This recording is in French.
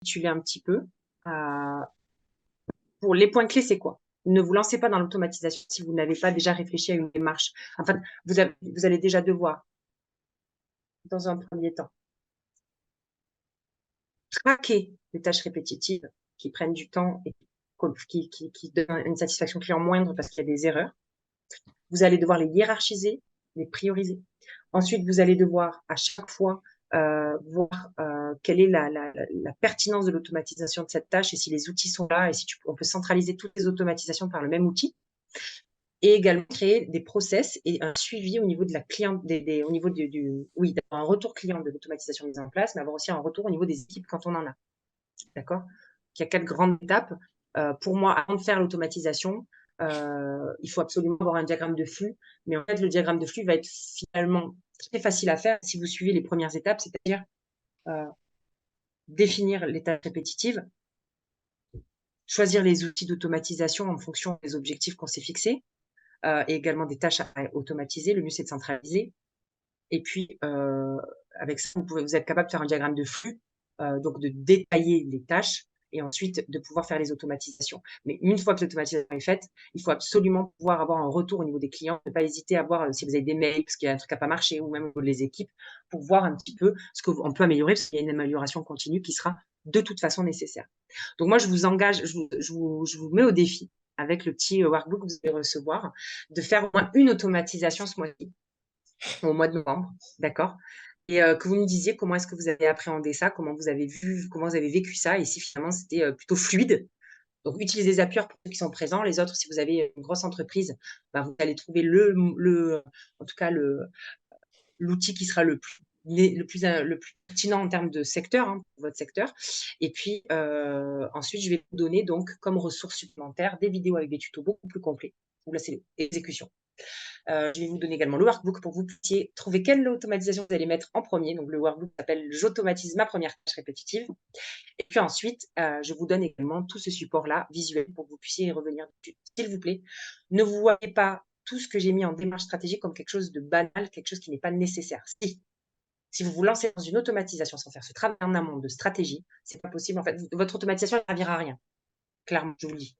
récapituler un petit peu. Euh, pour les points clés, c'est quoi? Ne vous lancez pas dans l'automatisation si vous n'avez pas déjà réfléchi à une démarche. Enfin, vous allez déjà devoir, dans un premier temps, traquer les tâches répétitives qui prennent du temps et qui donnent une satisfaction client moindre parce qu'il y a des erreurs. Vous allez devoir les hiérarchiser, les prioriser. Ensuite, vous allez devoir à chaque fois voir quelle est la pertinence de l'automatisation de cette tâche et si les outils sont là et si on peut centraliser toutes les automatisations par le même outil. Et également créer des process et un suivi au niveau de la client, au niveau oui, d'avoir un retour client de l'automatisation mise en place, mais avoir aussi un retour au niveau des équipes quand on en a. D'accord? Il y a 4 grandes étapes. Pour moi, avant de faire l'automatisation, il faut absolument avoir un diagramme de flux. Mais en fait, le diagramme de flux va être finalement très facile à faire si vous suivez les premières étapes, c'est-à-dire euh, définir les tâches répétitives, choisir les outils d'automatisation en fonction des objectifs qu'on s'est fixés, et également des tâches à automatiser. Le mieux, c'est de centraliser. Et puis, avec ça, vous êtes capable de faire un diagramme de flux, donc de détailler les tâches et ensuite de pouvoir faire les automatisations. Mais une fois que l'automatisation est faite, il faut absolument pouvoir avoir un retour au niveau des clients, ne pas hésiter à voir si vous avez des mails parce qu'il y a un truc qui n'a pas marché ou même au niveau des équipes pour voir un petit peu ce qu'on peut améliorer parce qu'il y a une amélioration continue qui sera de toute façon nécessaire. Donc moi, je vous engage, je vous mets au défi avec le petit workbook que vous allez recevoir de faire au moins une automatisation ce mois-ci au mois de novembre, d'accord? Et que vous me disiez comment est-ce que vous avez appréhendé ça, comment vous avez vécu ça et si finalement c'était plutôt fluide. Donc, utilisez Zapier pour ceux qui sont présents. Les autres, si vous avez une grosse entreprise, bah, vous allez trouver en tout cas, l'outil qui sera le plus pertinent en termes de secteur, hein, pour votre secteur. Et puis, ensuite, je vais vous donner donc comme ressources supplémentaires des vidéos avec des tutos beaucoup plus complets. Là, c'est l'exécution. Je vais vous donner également le workbook pour que vous puissiez trouver quelle automatisation vous allez mettre en premier. Donc, le workbook s'appelle J'automatise ma première tâche répétitive. Et puis ensuite, je vous donne également tout ce support-là visuel pour que vous puissiez y revenir dessus. S'il vous plaît, ne vous voyez pas tout ce que j'ai mis en démarche stratégique comme quelque chose de banal, quelque chose qui n'est pas nécessaire. Si vous vous lancez dans une automatisation sans faire ce travail en amont de stratégie, c'est pas possible. En fait, votre automatisation ne servira à rien. Clairement, je vous le dis.